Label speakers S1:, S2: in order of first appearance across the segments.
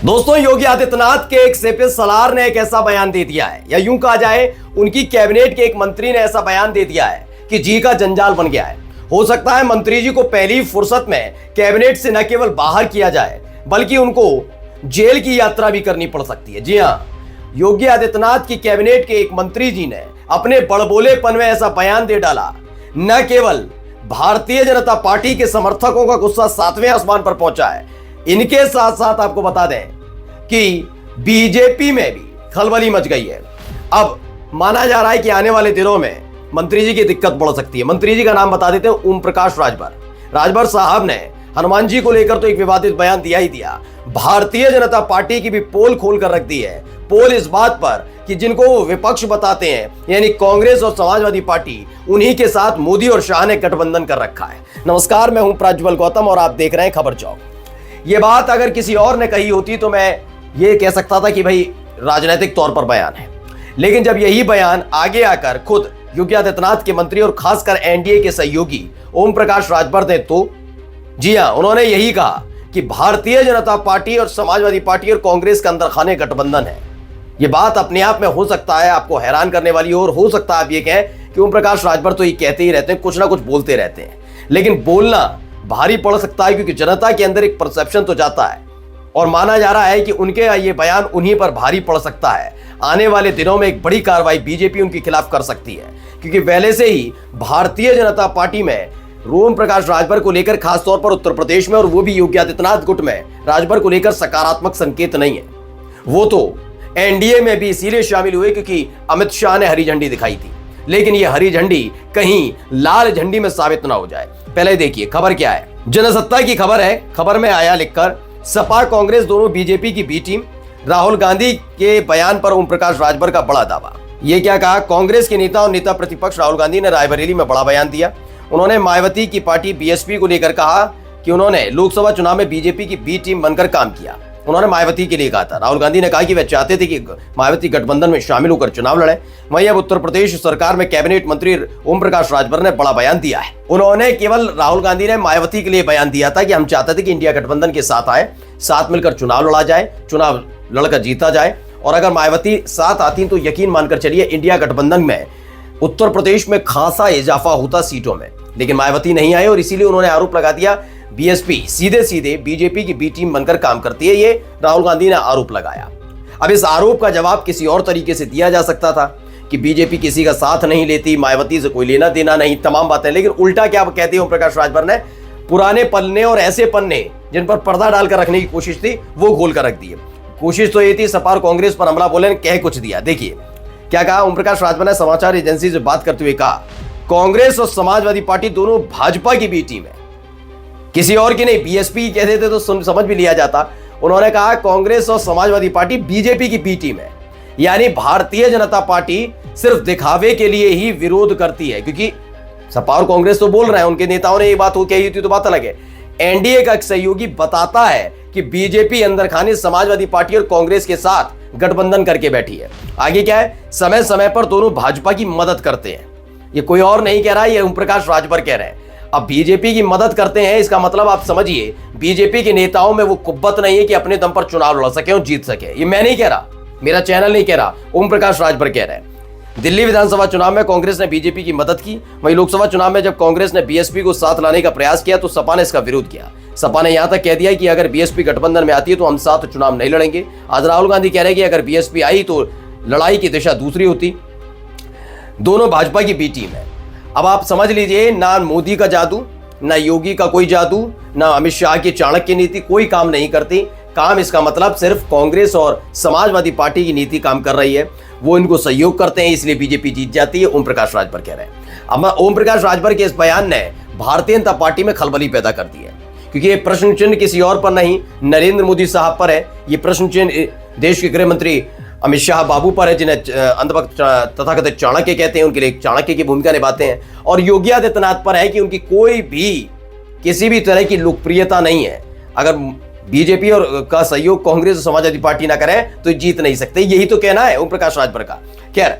S1: दोस्तों, योगी आदित्यनाथ के एक सेपी सलार ने एक ऐसा बयान दे दिया है, या यूं कहा जाए उनकी कैबिनेट के एक मंत्री ने ऐसा बयान दे दिया है कि जी का जंजाल बन गया है। हो सकता है मंत्री जी को पहली फुर्सत में कैबिनेट से न केवल बाहर किया जाए बल्कि उनको जेल की यात्रा भी करनी पड़ सकती है। जी हां, योगी आदित्यनाथ की कैबिनेट के एक मंत्री जी ने अपने बड़बोलेपन में ऐसा बयान दे डाला, न केवल भारतीय जनता पार्टी के समर्थकों का गुस्सा 7वें आसमान पर पहुंचा है, इनके साथ साथ आपको बता दें कि बीजेपी में भी खलबली मच गई है। अब माना जा रहा है कि आने वाले दिनों में मंत्री जी की दिक्कत बढ़ सकती है। मंत्री जी का नाम बता देते हैं, ओम प्रकाश राजभर साहब ने हनुमान जी को लेकर तो एक विवादित बयान दिया ही दिया। भारतीय जनता पार्टी की भी पोल खोल कर रख दी है। पोल इस बात पर कि जिनको वो विपक्ष बताते हैं, यानी कांग्रेस और समाजवादी पार्टी, उन्हीं के साथ मोदी और शाह ने गठबंधन कर रखा है। नमस्कार, मैं हूं प्रज्वल गौतम और आप देख रहे हैं खबर चौक। ये बात अगर किसी और ने कही होती तो मैं ये कह सकता था कि भाई राजनीतिक तौर पर बयान है, लेकिन जब यही बयान आगे आकर खुद योगी आदित्यनाथ के मंत्री और खासकर एनडीए के सहयोगी ओम प्रकाश राजभर ने, तो जी हां, उन्होंने यही कहा कि भारतीय जनता पार्टी और समाजवादी पार्टी और कांग्रेस का अंदर खाने गठबंधन है। यह बात अपने आप में हो सकता है आपको हैरान करने वाली, और हो सकता है आप ये कहें कि ओम प्रकाश राजभर तो ये कहते ही रहते हैं, कुछ ना कुछ बोलते रहते हैं, लेकिन बोलना भारी पड़ सकता है क्योंकि जनता के अंदर एक परसेप्शन तो जाता है और माना जा रहा है कि उनके ये बयान उन्हीं पर भारी पड़ सकता है। आने वाले दिनों में एक बड़ी कार्रवाई बीजेपी उनके खिलाफ कर सकती है, क्योंकि पहले से ही भारतीय जनता पार्टी में ओम प्रकाश राजभर को लेकर खासतौर पर उत्तर प्रदेश में, और वो भी योगी आदित्यनाथ गुट में, राजभर को लेकर सकारात्मक संकेत नहीं है। वो तो एनडीए में भी इसीलिए शामिल हुए क्योंकि अमित शाह ने हरी झंडी दिखाई थी, लेकिन ये हरी झंडी कहीं लाल झंडी में साबित ना हो जाए। पहले देखिए खबर क्या है। जनसत्ता की खबर है। खबर में आया लिखकर, सपा कांग्रेस दोनों बीजेपी की बी टीम। राहुल गांधी के बयान पर ओम प्रकाश राजभर का बड़ा दावा। ये क्या कहा? कांग्रेस के नेता और नेता प्रतिपक्ष राहुल गांधी ने रायबरेली में बड़ा बयान दिया। उन्होंने मायावती की पार्टी बीएसपी को लेकर कहा कि उन्होंने लोकसभा चुनाव में बीजेपी की बी टीम बनकर काम किया। उन्होंने मायावती के लिए कहा था। राहुल गांधी ने कहा कि वे चाहते थे कि मायावती गठबंधन में शामिल होकर चुनाव लड़े। वहीं अब उत्तर प्रदेश सरकार में कैबिनेट मंत्री ओम प्रकाश राजभर ने बड़ा बयान दिया है। उन्होंने केवल, राहुल गांधी ने मायावती के लिए बयान दिया था कि हम चाहते थे कि इंडिया गठबंधन के साथ आए, साथ मिलकर चुनाव लड़ा जाए, चुनाव लड़कर जीता जाए, और अगर मायावती साथ आती तो यकीन मानकर चलिए इंडिया गठबंधन में उत्तर प्रदेश में खासा इजाफा होता सीटों में। लेकिन मायावती नहीं आए और इसीलिए उन्होंने आरोप लगा दिया बीएसपी सीधे बीजेपी की बी टीम बनकर काम करती है। ये राहुल गांधी ने आरोप लगाया। अब इस आरोप का जवाब किसी और तरीके से दिया जा सकता था कि बीजेपी किसी का साथ नहीं लेती, मायावती से कोई लेना देना नहीं, तमाम बातें। लेकिन उल्टा क्या कहते हैं ओम प्रकाश राजभर ने? पुराने पन्ने और ऐसे पन्ने जिन पर पर्दा डालकर रखने की कोशिश थी वो खोल कर रख दिए। कोशिश तो ये थी सपा और कांग्रेस पर हमला बोले, कह कुछ दिया। देखिए क्या कहा ओम प्रकाश राजभर ने समाचार एजेंसी से बात करते हुए कहा, कांग्रेस और समाजवादी पार्टी दोनों भाजपा की बी टीम है, किसी और की नहीं। बीएसपी कह देते तो समझ भी लिया जाता। उन्होंने कहा कांग्रेस और समाजवादी पार्टी बीजेपी की बी टीम है, यानी भारतीय जनता पार्टी सिर्फ दिखावे के लिए ही विरोध करती है, क्योंकि सपा और कांग्रेस तो बोल रहे हैं, उनके नेताओं ने ये बात हो कही थी तो बात अलग है। एनडीए का एक सहयोगी बताता है कि बीजेपी अंदर खाने समाजवादी पार्टी और कांग्रेस के साथ गठबंधन करके बैठी है। आगे क्या है? समय समय पर दोनों भाजपा की मदद करते हैं। ये कोई और नहीं कह रहा, ये ओम प्रकाश राजभर कह रहे हैं। अब बीजेपी की मदद करते हैं, इसका मतलब आप समझिए बीजेपी के नेताओं में वो कुब्बत नहीं है कि अपने दम पर चुनाव लड़ सके और जीत सके। ये मैं नहीं कह रहा, मेरा चैनल नहीं कह रहा, ओम प्रकाश राजभर कह रहे हैं। दिल्ली विधानसभा चुनाव में कांग्रेस ने बीजेपी की मदद की। वहीं लोकसभा चुनाव में जब कांग्रेस ने बीएसपी को साथ लाने का प्रयास किया तो सपा ने इसका विरोध किया। सपा ने यहां तक कह दिया कि अगर बीएसपी गठबंधन में आती है तो हम साथ चुनाव नहीं लड़ेंगे। आज राहुल गांधी कह रहे हैं कि अगर बीएसपी आई तो लड़ाई की दिशा दूसरी होती। दोनों भाजपा की बी टीम है। अब आप समझ लीजिए, ना मोदी का जादू, ना योगी का कोई जादू, ना अमित शाह की चाणक्य नीति कोई काम नहीं करती। काम इसका मतलब सिर्फ कांग्रेस और समाजवादी पार्टी की नीति काम कर रही है। वो इनको सहयोग करते हैं, इसलिए बीजेपी जीत जाती है। ओम प्रकाश राजभर कह रहे हैं। अब ओम प्रकाश राजभर के इस बयान ने भारतीय जनता पार्टी में खलबली पैदा कर दी है, क्योंकि ये प्रश्न चिन्ह किसी और पर नहीं, नरेंद्र मोदी साहब पर है। ये प्रश्न चिन्ह देश के गृह मंत्री अमित शाह बाबू पर है, जिन्हें तथाकथित चाणक्य कहते हैं, उनके लिए चाणक्य की भूमिका निभाते हैं। और योगी आदित्यनाथ पर है कि उनकी कोई भी किसी भी तरह की लोकप्रियता नहीं है। अगर बीजेपी और का सहयोग कांग्रेस और समाजवादी पार्टी ना करें तो जीत नहीं सकते, यही तो कहना है ओम प्रकाश राजभर का। खैर,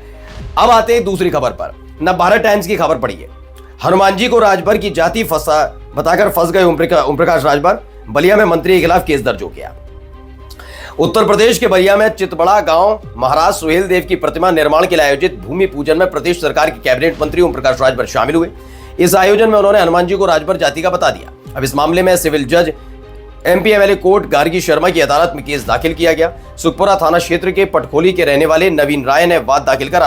S1: अब आते हैं दूसरी खबर पर। नवभारत टाइम्स की खबर पढ़िए। हनुमान जी को राजभर की जाति बताकर फंस गए ओम प्रकाश राजभर। बलिया में मंत्री के खिलाफ केस दर्ज हो गया। उत्तर प्रदेश के बलिया में चितबड़ा गांव महाराज सुहेल देव की प्रतिमा निर्माण के लिए आयोजित भूमि पूजन में प्रदेश सरकार के कैबिनेट मंत्री ओम प्रकाश राजभर शामिल हुए। इस आयोजन में उन्होंने हनुमान जी को राजभर जाति का बता दिया। अब इस मामले में सिविल जज MP MLA court Gargi Sharma की अदालत में केस दाखिल किया गया। सुखपुरा थाना क्षेत्र के पटखोली के रहने वाले नवीन राय ने वाद दाखिल कर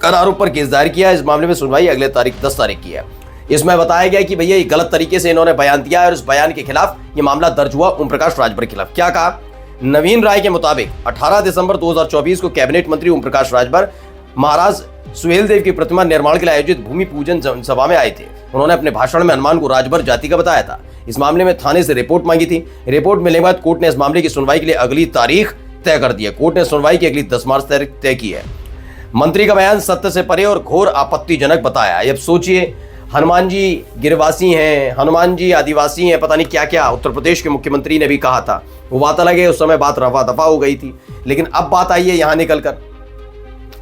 S1: आरोप पर केस दायर किया। इस मामले में सुनवाई अगले 10 तारीख की है। इसमें बताया गया कि भैया ये गलत तरीके से इन्होंने बयान दिया है और इस बयान के खिलाफ ये मामला दर्ज हुआ ओम प्रकाश राजभर के खिलाफ। क्या कहा? नवीन राय के मुताबिक 18 दिसंबर 2024 को कैबिनेट मंत्री ओम प्रकाश राजभर महाराज सुहेल देव की प्रतिमा निर्माण के लिए आयोजित भूमि पूजन सभा में आए थे। उन्होंने अपने भाषण में हनुमान को राजभर जाति का बताया था। इस मामले में थाने से रिपोर्ट मांगी थी। रिपोर्ट मिलने के बाद कोर्ट ने इस मामले की सुनवाई के लिए अगली तारीख तय कर दी है। कोर्ट ने सुनवाई की अगली 10 मार्च तारीख तय की है। मंत्री का बयान सत्य से परे और घोर आपत्तिजनक बताया। अब सोचिए, हनुमान जी गिरवासी हैं, हनुमान जी आदिवासी हैं, पता नहीं क्या क्या उत्तर प्रदेश के मुख्यमंत्री ने भी कहा था। वो बात अलग है, उस समय बात रफा दफा हो गई थी। लेकिन अब बात आई है यहां निकलकर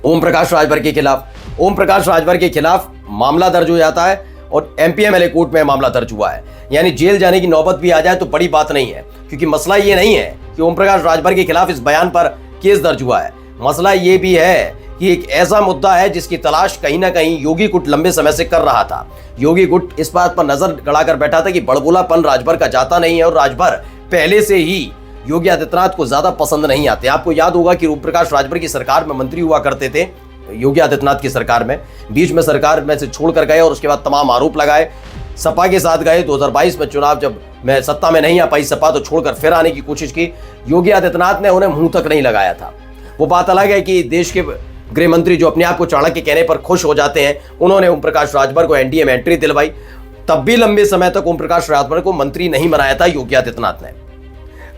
S1: ओम प्रकाश राजभर के खिलाफ। ओम प्रकाश राजभर के खिलाफ मामला दर्ज हो जाता है और एमपी एमएलए कोर्ट में मामला दर्ज हुआ है। यानी जेल जाने की नौबत भी आ जाए तो बड़ी बात नहीं है, क्योंकि मसला ये नहीं है कि ओम प्रकाश राजभर के खिलाफ इस बयान पर केस दर्ज हुआ है। मसला ये भी है कि एक ऐसा मुद्दा है जिसकी तलाश कहीं ना कहीं योगी गुट लंबे समय से कर रहा था। योगी गुट इस बात पर नजर गड़ाकर बैठा था कि बड़बोलापन राजभर का जाता नहीं है और राजभर पहले से ही योगी आदित्यनाथ को ज्यादा पसंद नहीं आते। आपको याद होगा कि ओम प्रकाश राजभर की सरकार में मंत्री हुआ करते थे योगी आदित्यनाथ की सरकार में, बीच में सरकार में से छोड़कर गए और उसके बाद तमाम आरोप लगाए। सपा के साथ गए। 2022 में चुनाव जब मैं सत्ता में नहीं आ पाई सपा, तो छोड़कर फिर आने की कोशिश की। योगी आदित्यनाथ ने उन्हें मुंह तक नहीं लगाया था। वो बात अलग है कि देश के गृह मंत्री जो अपने आप को चाणक्य कहने पर खुश हो जाते हैं, उन्होंने ओम प्रकाश राजभर को एनडीए में एंट्री दिलवाई। तब भी लंबे समय तक ओम प्रकाश राजभर को मंत्री नहीं बनाया था योगी आदित्यनाथ ने।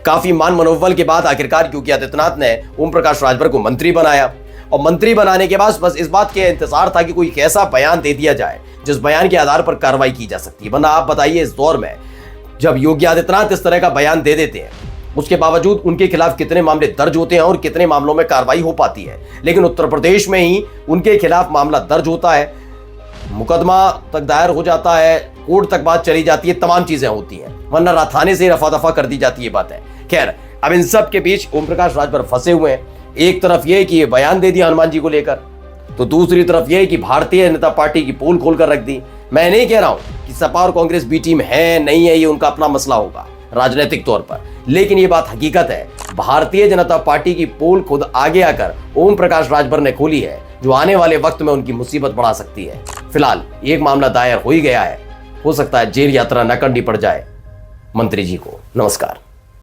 S1: काफी मान मनोबल के बाद आखिरकार योगी आदित्यनाथ ने ओम प्रकाश राजभर को मंत्री बनाया और मंत्री बनाने के बाद बस इस बात के इंतजार था कि कोई ऐसा बयान दे दिया जाए जिस बयान के आधार पर कार्रवाई की जा सकती है। वरना आप बताइए, इस दौर में जब योगी आदित्यनाथ इस तरह का बयान दे देते हैं, उसके बावजूद उनके खिलाफ कितने मामले दर्ज होते हैं और कितने मामलों में कार्रवाई हो पाती है। लेकिन उत्तर प्रदेश में ही उनके खिलाफ मामला दर्ज होता है, मुकदमा तक दायर हो जाता है, कोर्ट तक बात चली जाती है, तमाम चीजें होती हैं, वरना थाने से रफा दफा कर दी जाती है बात है। खैर, अब इन सब के बीच ओम प्रकाश राजभर फंसे हुए हैं। एक तरफ यह कि ये बयान दे दिया हनुमान जी को लेकर, तो दूसरी तरफ यह कि भारतीय जनता पार्टी की पोल खोलकर रख दी। मैं नहीं कह रहा हूं कि सपा और कांग्रेस बी टीम है नहीं है, ये उनका अपना मसला होगा राजनीतिक तौर पर, लेकिन ये बात हकीकत है, भारतीय जनता पार्टी की पोल खुद आगे आकर ओम प्रकाश राजभर ने खोली है, जो आने वाले वक्त में उनकी मुसीबत बढ़ा सकती है। फिलहाल एक मामला दायर हो ही गया है, हो सकता है जेल यात्रा न करनी पड़ जाए मंत्री जी को। नमस्कार।